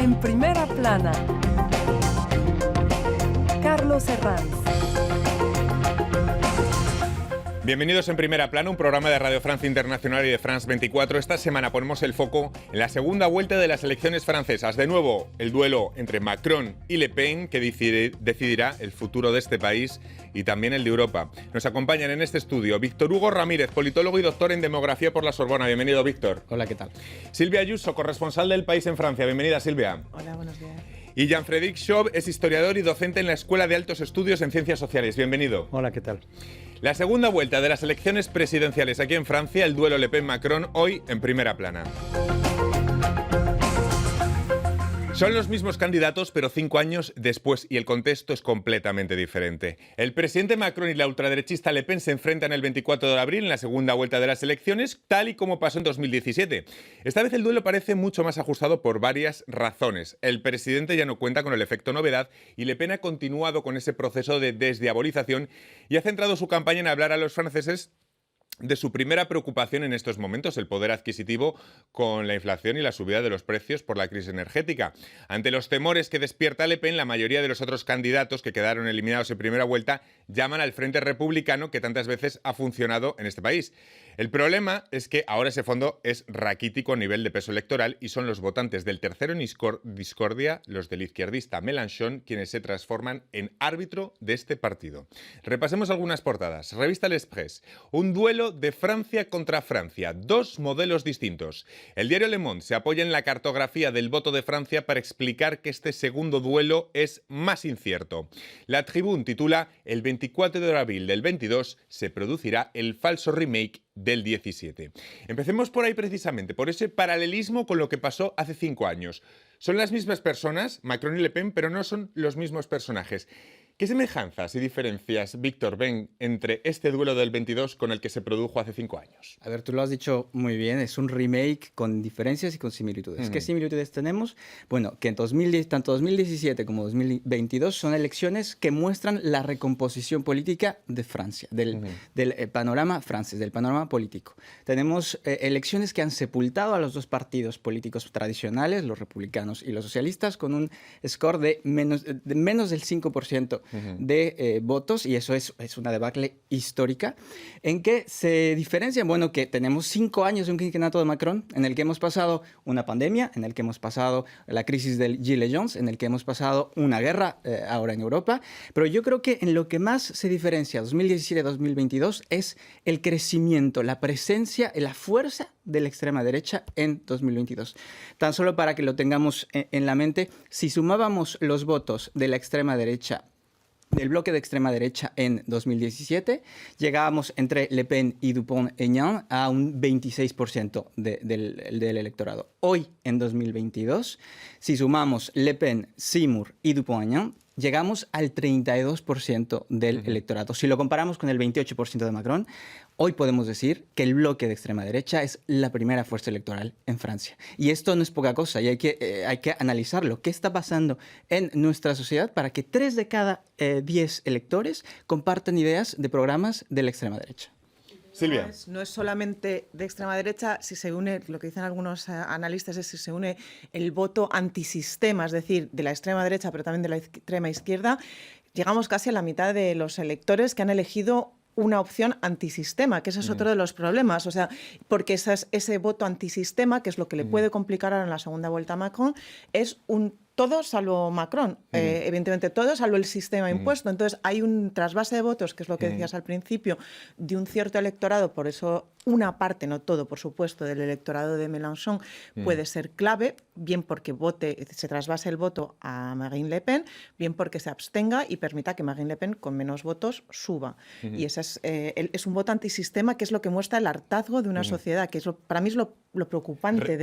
En primera plana, Carlos Herranz. Bienvenidos en Primera Plana, un programa de Radio Francia Internacional y de France 24. Esta semana ponemos el foco en la segunda vuelta de las elecciones francesas. De nuevo, el duelo entre Macron y Le Pen, que decidirá el futuro de este país y también el de Europa. Nos acompañan en este estudio Víctor Hugo Ramírez, politólogo y doctor en demografía por la Sorbona. Bienvenido, Víctor. Hola, ¿qué tal? Silvia Ayuso, corresponsal del País en Francia. Bienvenida, Silvia. Hola, buenos días. Y Jean-Frédéric Chauve es historiador y docente en la Escuela de Altos Estudios en Ciencias Sociales. Bienvenido. Hola, ¿qué tal? La segunda vuelta de las elecciones presidenciales aquí en Francia, el duelo Le Pen-Macron, hoy en Primera Plana. Son los mismos candidatos, pero 5 años después, y el contexto es completamente diferente. El presidente Macron y la ultraderechista Le Pen se enfrentan el 24 de abril en la segunda vuelta de las elecciones, tal y como pasó en 2017. Esta vez el duelo parece mucho más ajustado por varias razones. El presidente ya no cuenta con el efecto novedad y Le Pen ha continuado con ese proceso de desdiabolización y ha centrado su campaña en hablar a los franceses de su primera preocupación en estos momentos, el poder adquisitivo con la inflación y la subida de los precios por la crisis energética. Ante los temores que despierta Le Pen, la mayoría de los otros candidatos que quedaron eliminados en primera vuelta llaman al Frente Republicano que tantas veces ha funcionado en este país. El problema es que ahora ese fondo es raquítico a nivel de peso electoral y son los votantes del tercero en discordia, los del izquierdista Mélenchon, quienes se transforman en árbitro de este partido. Repasemos algunas portadas. Revista L'Express. Un duelo de Francia contra Francia. 2 modelos distintos. El diario Le Monde se apoya en la cartografía del voto de Francia para explicar que este segundo duelo es más incierto. La Tribune titula: el 24 de abril del 22 se producirá el falso remake del 17. Empecemos por ahí precisamente, por ese paralelismo con lo que pasó hace 5 años. Son las mismas personas, Macron y Le Pen, pero no son los mismos personajes. ¿Qué semejanzas y diferencias, Víctor, ven entre este duelo del 22 con el que se produjo hace 5 años? A ver, tú lo has dicho muy bien, es un remake con diferencias y con similitudes. ¿Qué similitudes tenemos? Bueno, que en tanto 2017 como 2022 son elecciones que muestran la recomposición política de Francia, del panorama francés, del panorama político. Tenemos elecciones que han sepultado a los dos partidos políticos tradicionales, los republicanos y los socialistas, con un score de menos del 5%. De votos, y eso es una debacle histórica. ¿En qué se diferencian? Bueno, que tenemos 5 años de un quinquenio de Macron, en el que hemos pasado una pandemia, en el que hemos pasado la crisis del Gilets Jaunes, en el que hemos pasado una guerra ahora en Europa, pero yo creo que en lo que más se diferencia 2017-2022 es el crecimiento, la presencia, la fuerza de la extrema derecha en 2022. Tan solo para que lo tengamos en la mente, si sumábamos los votos de la extrema derecha, del bloque de extrema derecha en 2017, llegábamos entre Le Pen y Dupont-Aignan a un 26% del electorado. Hoy, en 2022, si sumamos Le Pen, Seymour y Dupont-Aignan, llegamos al 32% del electorado. Si lo comparamos con el 28% de Macron, hoy podemos decir que el bloque de extrema derecha es la primera fuerza electoral en Francia. Y esto no es poca cosa, y hay que analizarlo. ¿Qué está pasando en nuestra sociedad para que 3 de cada 10 electores compartan ideas de programas de la extrema derecha? Silvia. No es solamente de extrema derecha, si se une, lo que dicen algunos analistas es si se une el voto antisistema, es decir, de la extrema derecha, pero también de la extrema izquierda, llegamos casi a la mitad de los electores que han elegido una opción antisistema, que ese es otro de los problemas, o sea, porque ese voto antisistema, que es lo que le puede complicar ahora en la segunda vuelta a Macron, es un todo salvo Macron, evidentemente todo salvo el sistema impuesto. Entonces hay un trasvase de votos, que es lo que decías al principio, de un cierto electorado, por eso una parte, no todo, por supuesto, del electorado de Mélenchon puede ser clave, bien porque se trasvase el voto a Marine Le Pen, bien porque se abstenga y permita que Marine Le Pen con menos votos suba. Y ese es un voto antisistema, que es lo que muestra el hartazgo de una sociedad, que para mí es lo preocupante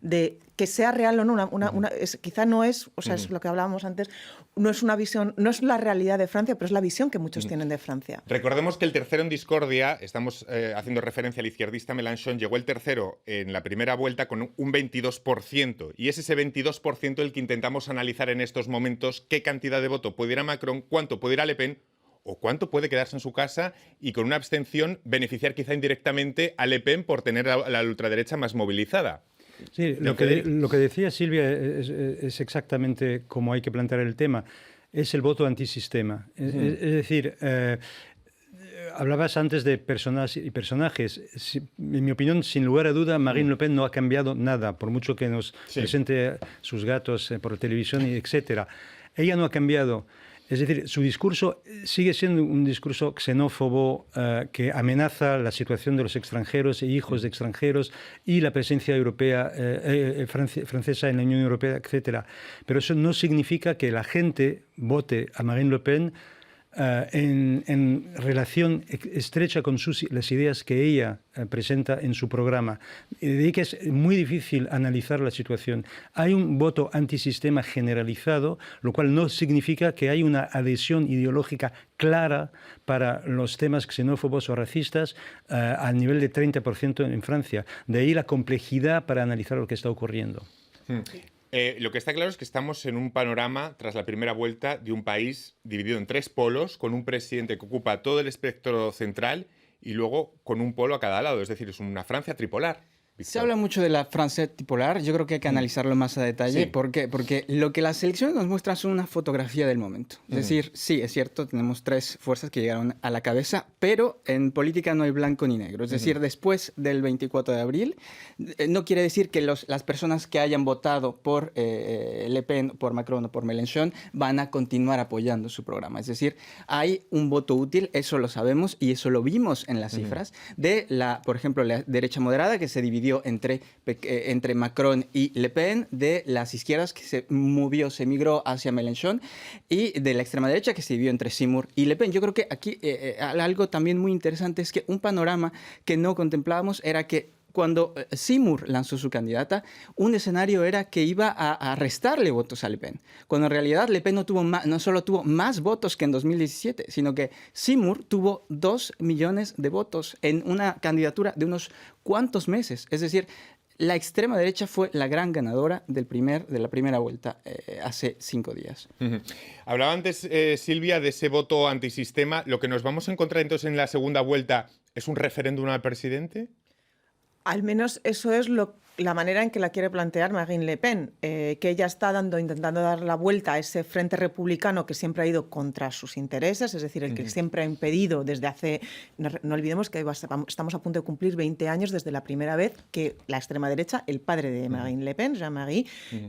de que sea real o no. Quizá no es, o sea, es lo que hablábamos antes, no es una visión, no es la realidad de Francia, pero es la visión que muchos tienen de Francia. Recordemos que el tercero en discordia, estamos haciendo referencia al izquierdista Mélenchon, llegó el tercero en la primera vuelta con un 22%, y es ese 22% el que intentamos analizar en estos momentos qué cantidad de voto puede ir a Macron, cuánto puede ir a Le Pen, o cuánto puede quedarse en su casa y con una abstención beneficiar quizá indirectamente a Le Pen por tener a la ultraderecha más movilizada. Sí, lo que decía Silvia es exactamente como hay que plantear el tema. Es el voto antisistema. Es decir, hablabas antes de personas y personajes. En mi opinión, sin lugar a duda, Marine Le Pen no ha cambiado nada, por mucho que nos presente sus gatos por televisión, etcétera. Ella no ha cambiado. Es decir, su discurso sigue siendo un discurso xenófobo que amenaza la situación de los extranjeros e hijos de extranjeros y la presencia europea, francesa en la Unión Europea, etcétera. Pero eso no significa que la gente vote a Marine Le Pen en relación estrecha con las ideas que ella presenta en su programa. De ahí que es muy difícil analizar la situación. Hay un voto antisistema generalizado, lo cual no significa que hay una adhesión ideológica clara para los temas xenófobos o racistas al nivel de 30% en Francia. De ahí la complejidad para analizar lo que está ocurriendo. Lo que está claro es que estamos en un panorama, tras la primera vuelta, de un país dividido en 3 polos, con un presidente que ocupa todo el espectro central y luego con un polo a cada lado. Es decir, es una Francia tripolar. Se habla mucho de la Francia tripolar. Yo creo que hay que analizarlo más a detalle. Sí. ¿Por qué? Porque lo que las elecciones nos muestran son una fotografía del momento. Es decir, sí, es cierto, tenemos 3 fuerzas que llegaron a la cabeza, pero en política no hay blanco ni negro. Es decir, después del 24 de abril, no quiere decir que las personas que hayan votado por Le Pen, por Macron o por Mélenchon van a continuar apoyando su programa. Es decir, hay un voto útil, eso lo sabemos y eso lo vimos en las cifras, de por ejemplo, la derecha moderada que se dividió entre Macron y Le Pen, de las izquierdas que se migró hacia Mélenchon y de la extrema derecha que se dividió entre Zemmour y Le Pen. Yo creo que aquí algo también muy interesante es que un panorama que no contemplábamos era que cuando Zemmour lanzó su candidata, un escenario era que iba a restarle votos a Le Pen, cuando en realidad Le Pen no solo tuvo más votos que en 2017, sino que Zemmour tuvo 2 millones de votos en una candidatura de unos cuantos meses. Es decir, la extrema derecha fue la gran ganadora de la primera vuelta hace 5 días. Hablaba antes, Silvia, de ese voto antisistema. ¿Lo que nos vamos a encontrar entonces en la segunda vuelta es un referéndum al presidente? Al menos eso es la manera en que la quiere plantear Marine Le Pen, que ella está intentando dar la vuelta a ese frente republicano que siempre ha ido contra sus intereses, es decir, el que siempre ha impedido desde hace... No olvidemos que estamos a punto de cumplir 20 años desde la primera vez que la extrema derecha, el padre de Marine Le Pen, Jean-Marie,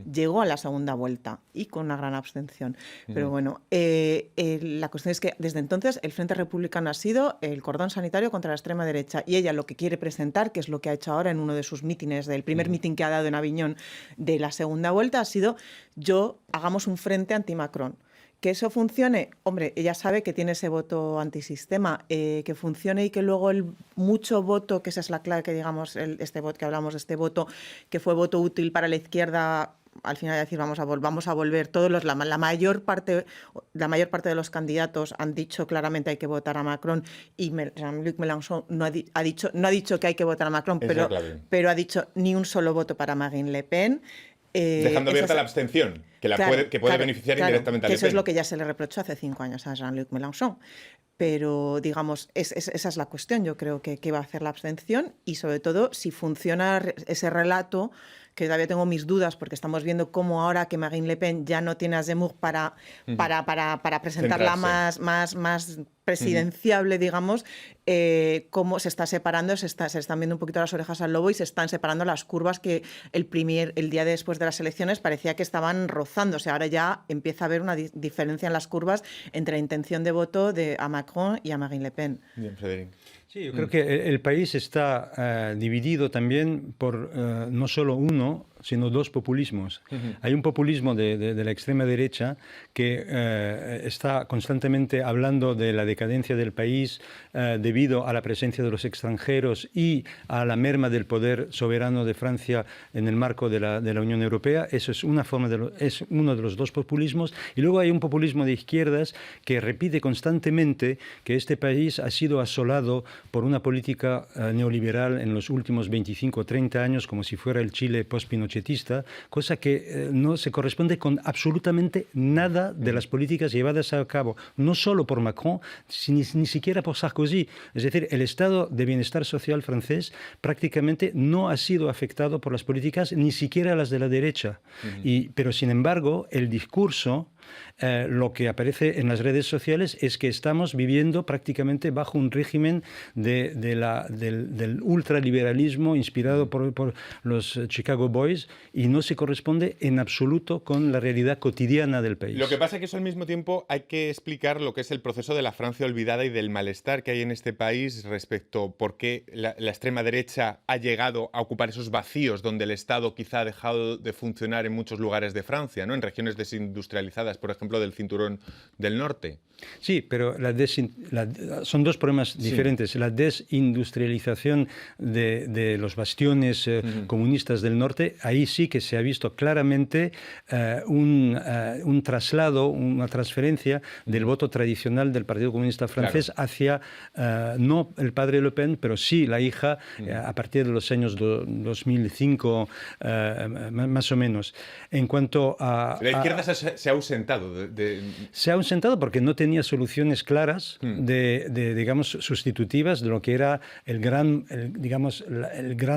llegó a la segunda vuelta y con una gran abstención. Pero bueno, la cuestión es que desde entonces el frente republicano ha sido el cordón sanitario contra la extrema derecha y ella lo que quiere presentar, que es lo que ha hecho ahora en uno de sus mítines del primer mitin que ha dado en Aviñón de la segunda vuelta, ha sido hagamos un frente anti-Macron. Que eso funcione, hombre, ella sabe que tiene ese voto antisistema, que funcione y que luego el mucho voto, que esa es la clave, que digamos, este voto que hablamos, este voto que fue voto útil para la izquierda, al final decir vamos a volver, la mayor parte de los candidatos han dicho claramente hay que votar a Macron y Jean-Luc Mélenchon no ha dicho que hay que votar a Macron, pero ha dicho ni un solo voto para Marine Le Pen. Dejando abierta la abstención, que puede beneficiar indirectamente a Le Pen. Eso es lo que ya se le reprochó hace 5 años a Jean-Luc Mélenchon. Pero, digamos, esa es la cuestión. Yo creo que va a hacer la abstención y, sobre todo, si funciona ese relato, que todavía tengo mis dudas porque estamos viendo cómo ahora que Marine Le Pen ya no tiene a Zemmour para presentarla más presidenciable, digamos, cómo se está separando, se están viendo un poquito las orejas al lobo y se están separando las curvas que el día después de las elecciones parecía que estaban rozando. O sea, ahora ya empieza a haber una diferencia en las curvas entre la intención de voto a Macron y a Marine Le Pen. Bien, Frederic. Sí, yo creo que el país está dividido también por no solo uno, sino 2 populismos. Hay un populismo de la extrema derecha que está constantemente hablando de la decadencia del país debido a la presencia de los extranjeros y a la merma del poder soberano de Francia en el marco de la Unión Europea. Eso es es uno de los 2 populismos. Y luego hay un populismo de izquierdas que repite constantemente que este país ha sido asolado por una política neoliberal en los últimos 25 o 30 años, como si fuera el Chile post-Pinochet, pinochetista, cosa que no se corresponde con absolutamente nada de las políticas llevadas a cabo, no solo por Macron, ni siquiera por Sarkozy. Es decir, el estado de bienestar social francés prácticamente no ha sido afectado por las políticas, ni siquiera las de la derecha. Pero, sin embargo, el discurso, lo que aparece en las redes sociales es que estamos viviendo prácticamente bajo un régimen del ultraliberalismo inspirado por los Chicago Boys, y no se corresponde en absoluto con la realidad cotidiana del país. Lo que pasa es que eso al mismo tiempo hay que explicar lo que es el proceso de la Francia olvidada y del malestar que hay en este país respecto a por qué la extrema derecha ha llegado a ocupar esos vacíos donde el Estado quizá ha dejado de funcionar en muchos lugares de Francia, ¿no? En regiones desindustrializadas, por ejemplo, del cinturón del norte. Sí, pero son dos problemas diferentes. La desindustrialización de los bastiones comunistas del norte, ahí sí que se ha visto claramente un traslado, una transferencia del voto tradicional del Partido Comunista francés hacia, no el padre Le Pen, pero sí la hija, a partir de los años 2005, más o menos. En cuanto a... La izquierda se ha ausentado. Se ha ausentado porque no tenía soluciones claras digamos, sustitutivas de lo que era el gran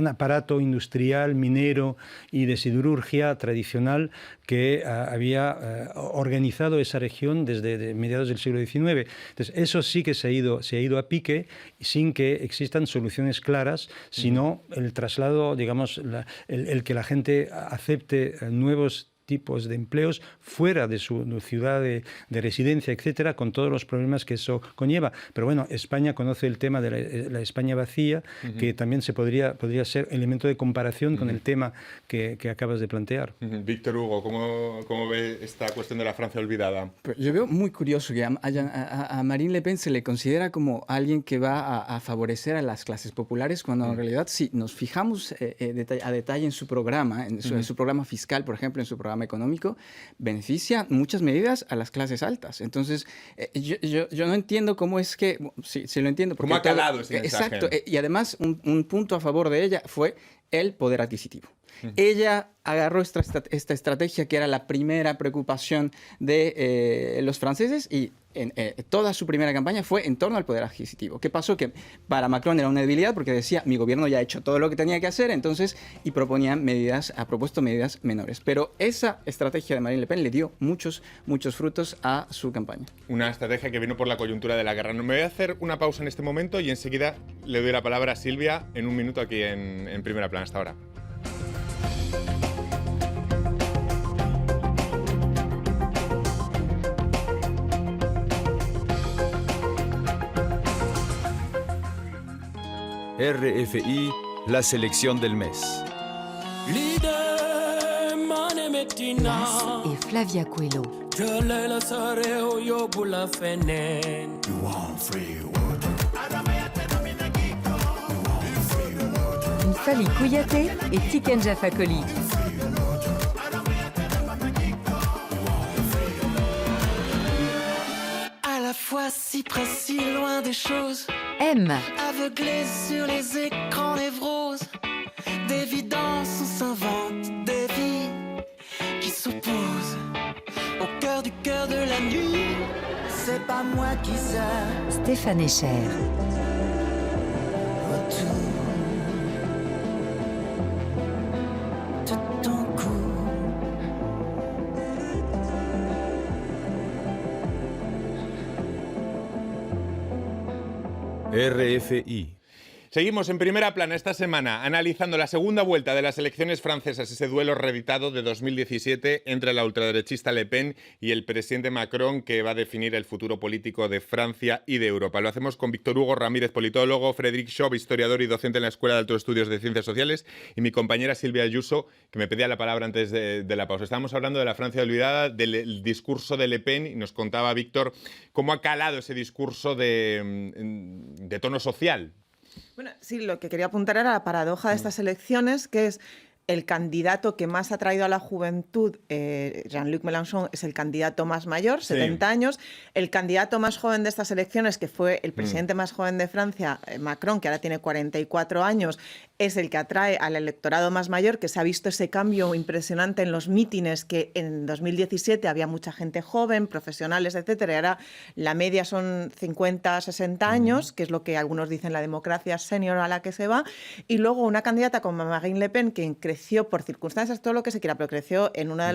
aparato industrial, minero y de siderurgia tradicional que había organizado esa región desde mediados del siglo XIX. Entonces, eso sí que se ha ido a pique sin que existan soluciones claras, sino el traslado, digamos, el que la gente acepte nuevos tipos de empleos fuera de su ciudad de residencia, etcétera, con todos los problemas que eso conlleva. Pero bueno, España conoce el tema de la España vacía, que también podría ser elemento de comparación con el tema que acabas de plantear. Víctor Hugo, ¿cómo ve esta cuestión de la Francia olvidada? Pues yo veo muy curioso que a Marine Le Pen se le considera como alguien que va a favorecer a las clases populares, cuando en realidad, si nos fijamos a detalle en su programa, en su programa fiscal, por ejemplo, en su programa económico, beneficia muchas medidas a las clases altas. Entonces, yo no entiendo cómo es que... Sí lo entiendo. ¿Cómo ha calado ese mensaje? Exacto. Y además, un punto a favor de ella fue el poder adquisitivo. Ella agarró esta estrategia que era la primera preocupación de los franceses, y toda su primera campaña fue en torno al poder adquisitivo. ¿Qué pasó? Que para Macron era una debilidad porque decía, mi gobierno ya ha hecho todo lo que tenía que hacer, entonces, y ha propuesto medidas menores. Pero esa estrategia de Marine Le Pen le dio muchos frutos a su campaña. Una estrategia que vino por la coyuntura de la guerra. Me voy a hacer una pausa en este momento y enseguida le doy la palabra a Silvia en un minuto aquí en Primera Plana. Hasta ahora. RFI, la selección del mes. Las et Flavia Coelho. Fally Kouyaté et Tiken Jah Fakoly. À la fois si près, si loin des choses. M. Aveuglés sur les écrans névroses. D'évidence, on s'invente des vies qui s'opposent au cœur du cœur de la nuit. C'est pas moi qui sais. Stéphane Echer. RFI. Seguimos en Primera Plana esta semana analizando la segunda vuelta de las elecciones francesas, ese duelo reeditado de 2017 entre la ultraderechista Le Pen y el presidente Macron, que va a definir el futuro político de Francia y de Europa. Lo hacemos con Víctor Hugo Ramírez, politólogo, Frédéric Chauve, historiador y docente en la Escuela de Altos Estudios de Ciencias Sociales, y mi compañera Silvia Ayuso, que me pedía la palabra antes de la pausa. Estábamos hablando de la Francia olvidada, del discurso de Le Pen, y nos contaba Víctor cómo ha calado ese discurso de tono social. Bueno, sí, lo que quería apuntar era la paradoja de estas elecciones, que es el candidato que más ha traído a la juventud, Jean-Luc Mélenchon, es el candidato más mayor, 70 años. El candidato más joven de estas elecciones, que fue el presidente más joven de Francia, Macron, que ahora tiene 44 años, es el que atrae al electorado más mayor, que se ha visto ese cambio impresionante en los mítines, que en 2017 había mucha gente joven, profesionales, etcétera, y ahora la media son 50, 60 años, que es lo que algunos dicen la democracia senior a la que se va. Y luego una candidata como Marine Le Pen, que creció por circunstancias, todo lo que se quiera, pero creció en una de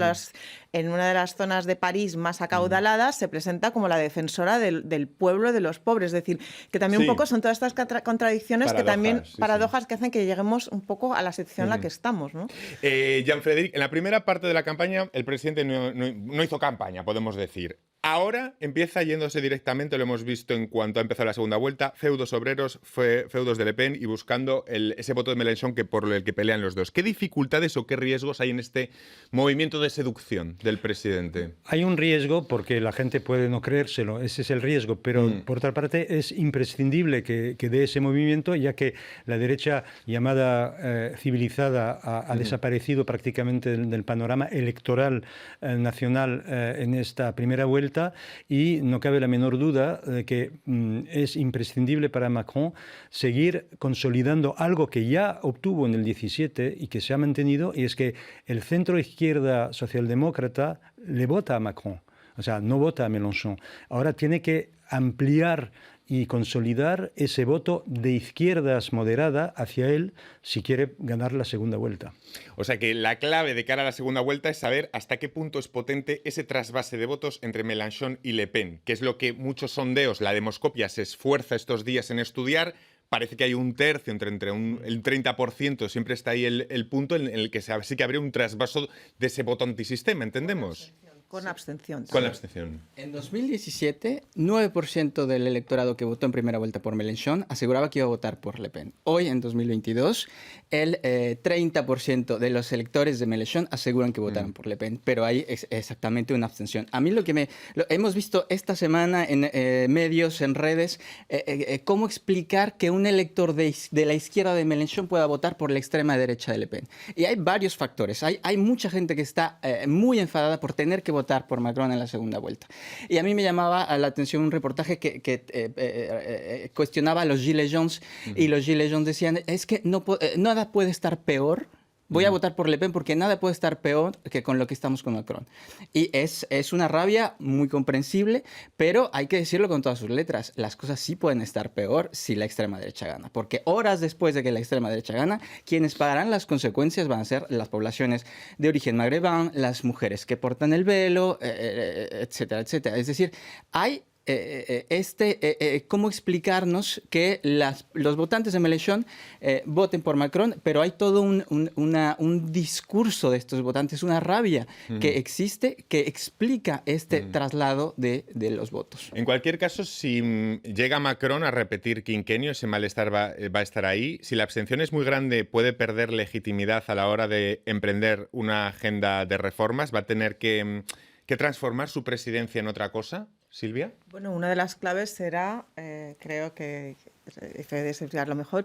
las zonas de París más acaudaladas, se presenta como la defensora del pueblo, de los pobres. Es decir, que también un poco son todas estas contradicciones, que también paradojas que hacen que lleguemos un poco a la situación en la que estamos, ¿no? Jean-Frédéric, en la primera parte de la campaña el presidente no hizo campaña, podemos decir. Ahora empieza yéndose directamente, lo hemos visto en cuanto ha empezado la segunda vuelta, feudos obreros, feudos de Le Pen y buscando ese voto de Mélenchon por el que pelean los dos. ¿Qué dificultades o qué riesgos hay en este movimiento de seducción del presidente? Hay un riesgo porque la gente puede no creérselo, ese es el riesgo, pero por otra parte es imprescindible que dé ese movimiento, ya que la derecha llamada civilizada ha desaparecido prácticamente del panorama electoral nacional en esta primera vuelta. Y no cabe la menor duda de que es imprescindible para Macron seguir consolidando algo que ya obtuvo en el 17 y que se ha mantenido, y es que el centro izquierda socialdemócrata le vota a Macron, o sea, no vota a Mélenchon. Ahora tiene que ampliar y consolidar ese voto de izquierdas moderada hacia él si quiere ganar la segunda vuelta. O sea que la clave de cara a la segunda vuelta es saber hasta qué punto es potente ese trasvase de votos entre Mélenchon y Le Pen, que es lo que muchos sondeos, la Demoscopia se esfuerza estos días en estudiar. Parece que hay un tercio, el 30%, siempre está ahí el punto en el que sí que habría un trasvaso de ese voto antisistema, ¿entendemos? Con abstención. Con la abstención. En 2017, 9% del electorado que votó en primera vuelta por Mélenchon aseguraba que iba a votar por Le Pen. Hoy, en 2022, el 30% de los electores de Mélenchon aseguran que votaron por Le Pen, pero hay exactamente una abstención. A mí lo hemos visto esta semana en medios, en redes, cómo explicar que un elector de la izquierda de Mélenchon pueda votar por la extrema derecha de Le Pen. Y hay varios factores. Hay mucha gente que está muy enfadada por tener que votar por Macron en la segunda vuelta. Y a mí me llamaba la atención un reportaje que cuestionaba a los Gilets Jaunes, y los Gilets Jaunes decían, es que nada puede estar peor. Voy a votar por Le Pen porque nada puede estar peor que con lo que estamos con Macron. Y es una rabia muy comprensible, pero hay que decirlo con todas sus letras. Las cosas sí pueden estar peor si la extrema derecha gana. Porque horas después de que la extrema derecha gana, quienes pagarán las consecuencias van a ser las poblaciones de origen magrebán, las mujeres que portan el velo, etcétera, etcétera. Es decir, hay cómo explicarnos que los votantes de Mélenchon voten por Macron, pero hay todo un discurso de estos votantes, una rabia que existe, que explica este traslado de los votos. En cualquier caso, si llega Macron a repetir quinquenio, ese malestar va a estar ahí. Si la abstención es muy grande, puede perder legitimidad a la hora de emprender una agenda de reformas. ¿Va a tener que transformar su presidencia en otra cosa, Silvia? Bueno, una de las claves será, creo que Fede se explicarlo mejor,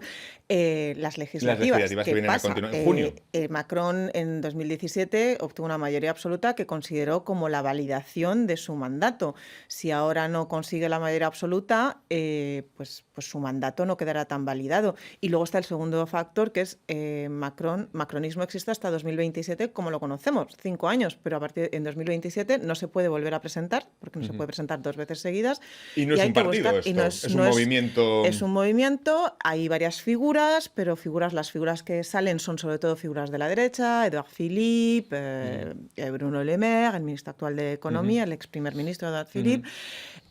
las legislativas. Las legislativas que vienen a continuar en junio. Macron en 2017 obtuvo una mayoría absoluta que consideró como la validación de su mandato. Si ahora no consigue la mayoría absoluta, pues su mandato no quedará tan validado. Y luego está el segundo factor, que es macronismo existe hasta 2027 como lo conocemos, 5 años, pero a partir de 2027 no se puede volver a presentar, porque no se puede presentar 2 veces seguidas. Y no es un partido esto, es un movimiento. Es un movimiento, hay varias figuras, pero las figuras que salen son sobre todo figuras de la derecha, Édouard Philippe, Bruno Le Maire, el ministro actual de Economía, el ex primer ministro Édouard Philippe.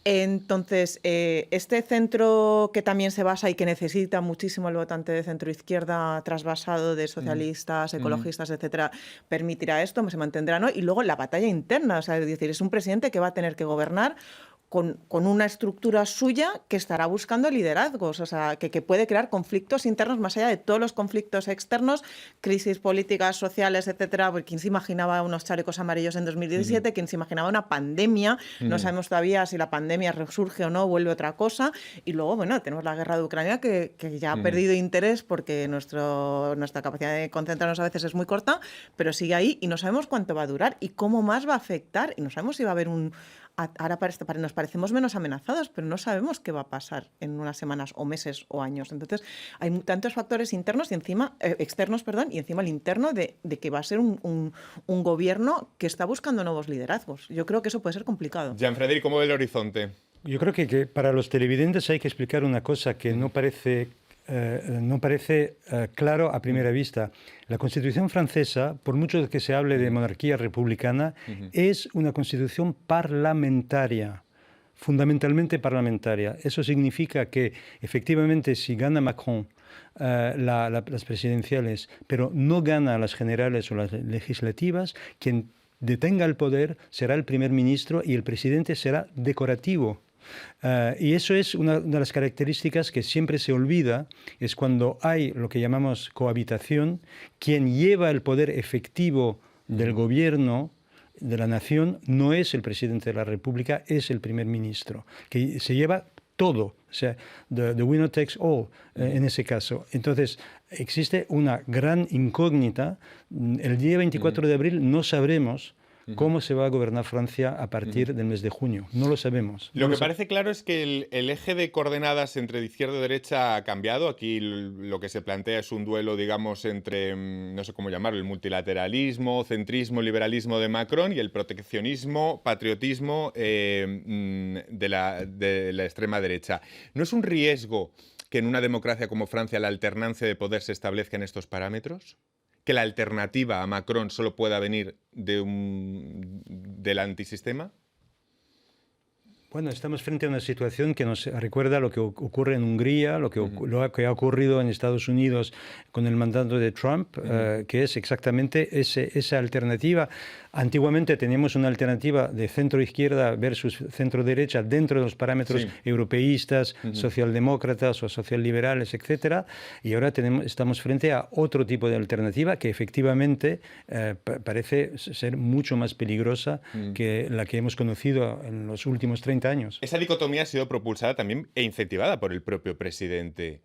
Entonces, este centro que también se basa y que necesita muchísimo el votante de centro-izquierda trasvasado de socialistas, ecologistas, etcétera, permitirá esto, se mantendrá, ¿no? Y luego la batalla interna, o sea, es decir, es un presidente que va a tener que gobernar con una estructura suya que estará buscando liderazgos, o sea, que puede crear conflictos internos más allá de todos los conflictos externos, crisis políticas, sociales, etcétera, porque quién se imaginaba unos chalecos amarillos en 2017, quién se imaginaba una pandemia, no sabemos todavía si la pandemia resurge o no, vuelve otra cosa, y luego, bueno, tenemos la guerra de Ucrania que ya ha perdido interés porque nuestra capacidad de concentrarnos a veces es muy corta, pero sigue ahí y no sabemos cuánto va a durar y cómo más va a afectar, y no sabemos si va a haber ahora nos parecemos menos amenazados, pero no sabemos qué va a pasar en unas semanas o meses o años. Entonces, hay tantos factores internos y encima, externos, perdón, y encima el interno de que va a ser un gobierno que está buscando nuevos liderazgos. Yo creo que eso puede ser complicado. Jean-Frédéric, ¿cómo ve el horizonte? Yo creo que para los televidentes hay que explicar una cosa que no parece claro a primera vista. La Constitución francesa, por mucho que se hable de monarquía republicana, es una constitución parlamentaria, fundamentalmente parlamentaria. Eso significa que, efectivamente, si gana Macron las presidenciales, pero no gana las generales o las legislativas, quien detenga el poder será el primer ministro y el presidente será decorativo. Y eso es una de las características que siempre se olvida, es cuando hay lo que llamamos cohabitación, quien lleva el poder efectivo del gobierno de la nación no es el presidente de la República, es el primer ministro, que se lleva todo, o sea, the winner takes all en ese caso. Entonces, existe una gran incógnita. El día 24 de abril no sabremos cómo se va a gobernar Francia a partir del mes de junio. No lo sabemos. Lo que parece claro es que el eje de coordenadas entre izquierda y derecha ha cambiado. Aquí lo que se plantea es un duelo, digamos, entre, no sé cómo llamarlo, el multilateralismo, centrismo, liberalismo de Macron y el proteccionismo, patriotismo de la extrema derecha. ¿No es un riesgo que en una democracia como Francia la alternancia de poder se establezca en estos parámetros? ¿Que la alternativa a Macron solo pueda venir del antisistema? Bueno, estamos frente a una situación que nos recuerda lo que ocurre en Hungría, lo que ha ocurrido en Estados Unidos con el mandato de Trump, que es exactamente esa alternativa. Antiguamente teníamos una alternativa de centro-izquierda versus centro-derecha dentro de los parámetros europeístas, socialdemócratas o socialliberales, etc. Y ahora estamos frente a otro tipo de alternativa que efectivamente parece ser mucho más peligrosa que la que hemos conocido en los últimos 30 años. Esa dicotomía ha sido propulsada también e incentivada por el propio presidente.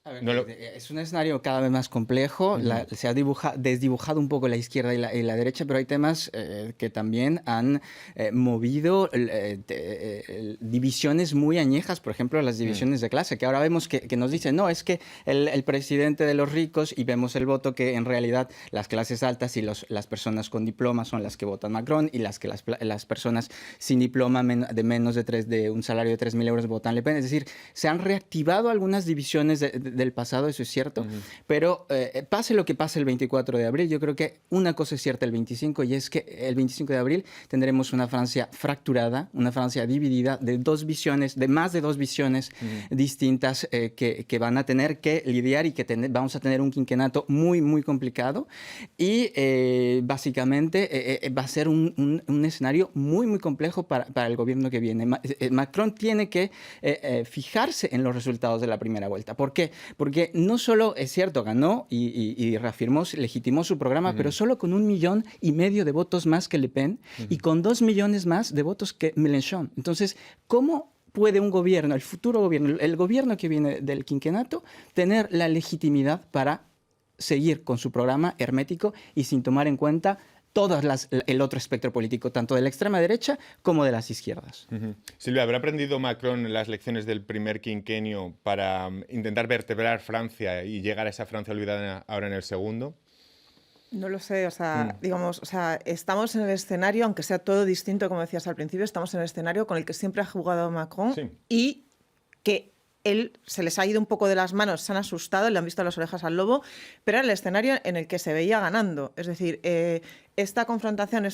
A ver, es un escenario cada vez más complejo. Se ha desdibujado un poco la izquierda y la derecha, pero hay temas que también han movido divisiones muy añejas, por ejemplo, las divisiones de clase, que ahora vemos que nos dicen, no, es que el presidente de los ricos, y vemos el voto que en realidad las clases altas y las personas con diploma son las que votan Macron, y las personas sin diploma de menos de un salario de 3.000 euros votan Le Pen. Es decir, se han reactivado algunas divisiones del pasado, eso es cierto, pero pase lo que pase el 24 de abril, yo creo que una cosa es cierta el 25, y es que el 25 de abril tendremos una Francia fracturada, una Francia dividida de más de dos visiones distintas que van a tener que lidiar, y que vamos a tener un quinquennato muy, muy complicado, y básicamente va a ser un escenario muy, muy complejo para el gobierno que viene. Macron tiene que fijarse en los resultados de la primera vuelta. ¿Por qué? Porque no solo, es cierto, ganó y reafirmó, legitimó su programa, pero solo con 1,5 millones de votos más que Le Pen y con 2 millones más de votos que Mélenchon. Entonces, ¿cómo puede un gobierno, el futuro gobierno, el gobierno que viene del quinquennato, tener la legitimidad para seguir con su programa hermético y sin tomar en cuenta todo el otro espectro político, tanto de la extrema derecha como de las izquierdas? Silvia, ¿habrá aprendido Macron las lecciones del primer quinquenio para intentar vertebrar Francia y llegar a esa Francia olvidada ahora en el segundo? No lo sé, digamos, estamos en el escenario, aunque sea todo distinto, como decías al principio, estamos en el escenario con el que siempre ha jugado Macron, y que él se les ha ido un poco de las manos, se han asustado, le han visto las orejas al lobo, pero era el escenario en el que se veía ganando. Es decir, esta confrontación,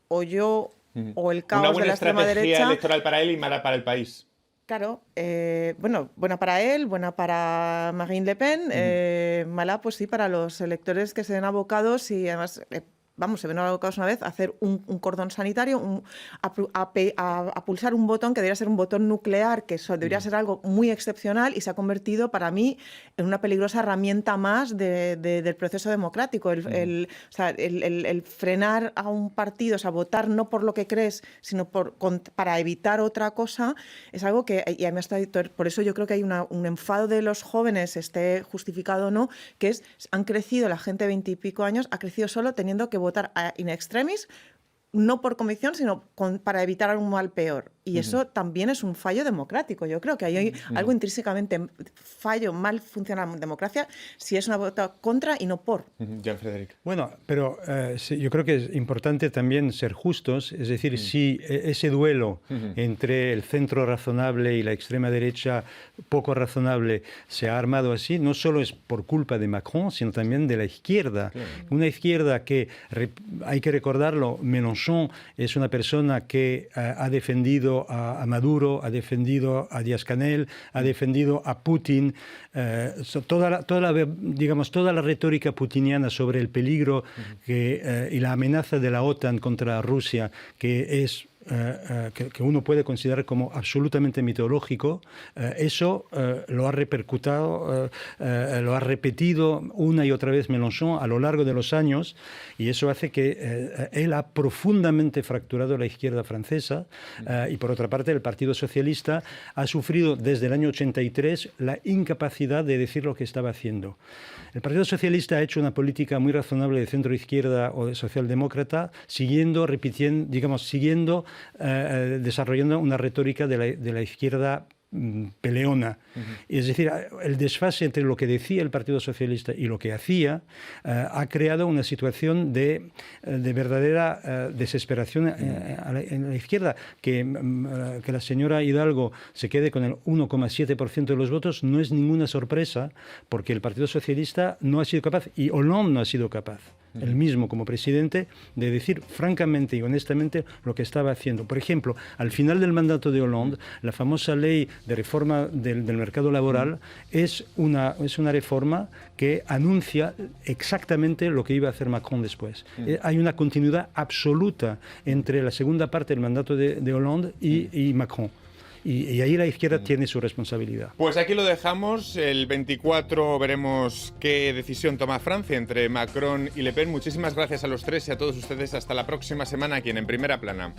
o el caos de la extrema derecha... Una buena estrategia electoral para él y mala para el país. Claro, buena para él, buena para Marine Le Pen, mala pues sí para los electores que se ven abocados, y además se ven abocados una vez a hacer un cordón sanitario, a pulsar un botón que debería ser un botón nuclear, que debería ser algo muy excepcional, y se ha convertido para mí en una peligrosa herramienta más del proceso democrático. El frenar a un partido, o sea, votar no por lo que crees, sino para evitar otra cosa, es algo que, y además por eso yo creo que hay un enfado de los jóvenes, esté justificado o no, que han crecido, la gente de 20 y pico años ha crecido solo teniendo que votar in extremis, no por convicción, sino para evitar un mal peor. Y eso también es un fallo democrático. Yo creo que hay algo intrínsecamente mal funciona la democracia si es una vota contra y no por. Jean-Frédéric. Bueno, pero sí, yo creo que es importante también ser justos, es decir, si ese duelo entre el centro razonable y la extrema derecha poco razonable se ha armado así, no solo es por culpa de Macron, sino también de la izquierda. Claro. Una izquierda que, hay que recordarlo, Mélenchon es una persona que ha defendido a Maduro, ha defendido a Díaz-Canel, ha defendido a Putin, toda la retórica putiniana sobre el peligro y la amenaza de la OTAN contra Rusia, que es que uno puede considerar como absolutamente mitológico, eso lo ha repercutado, lo ha repetido una y otra vez Mélenchon a lo largo de los años, y eso hace que él ha profundamente fracturado la izquierda francesa, y por otra parte el Partido Socialista ha sufrido desde el año 83 la incapacidad de decir lo que estaba haciendo. El Partido Socialista ha hecho una política muy razonable de centro-izquierda o de socialdemócrata, desarrollando una retórica de la izquierda peleona. Es decir, el desfase entre lo que decía el Partido Socialista y lo que hacía ha creado una situación de verdadera desesperación en la izquierda. Que la señora Hidalgo se quede con el 1,7% de los votos no es ninguna sorpresa, porque el Partido Socialista no ha sido capaz, y Hollande no ha sido capaz, él mismo como presidente, de decir francamente y honestamente lo que estaba haciendo. Por ejemplo, al final del mandato de Hollande, la famosa ley de reforma del mercado laboral es una reforma que anuncia exactamente lo que iba a hacer Macron después. Hay una continuidad absoluta entre la segunda parte del mandato de Hollande y Macron. Y ahí la izquierda tiene su responsabilidad. Pues aquí lo dejamos. El 24 veremos qué decisión toma Francia entre Macron y Le Pen. Muchísimas gracias a los tres y a todos ustedes. Hasta la próxima semana aquí en Primera Plana.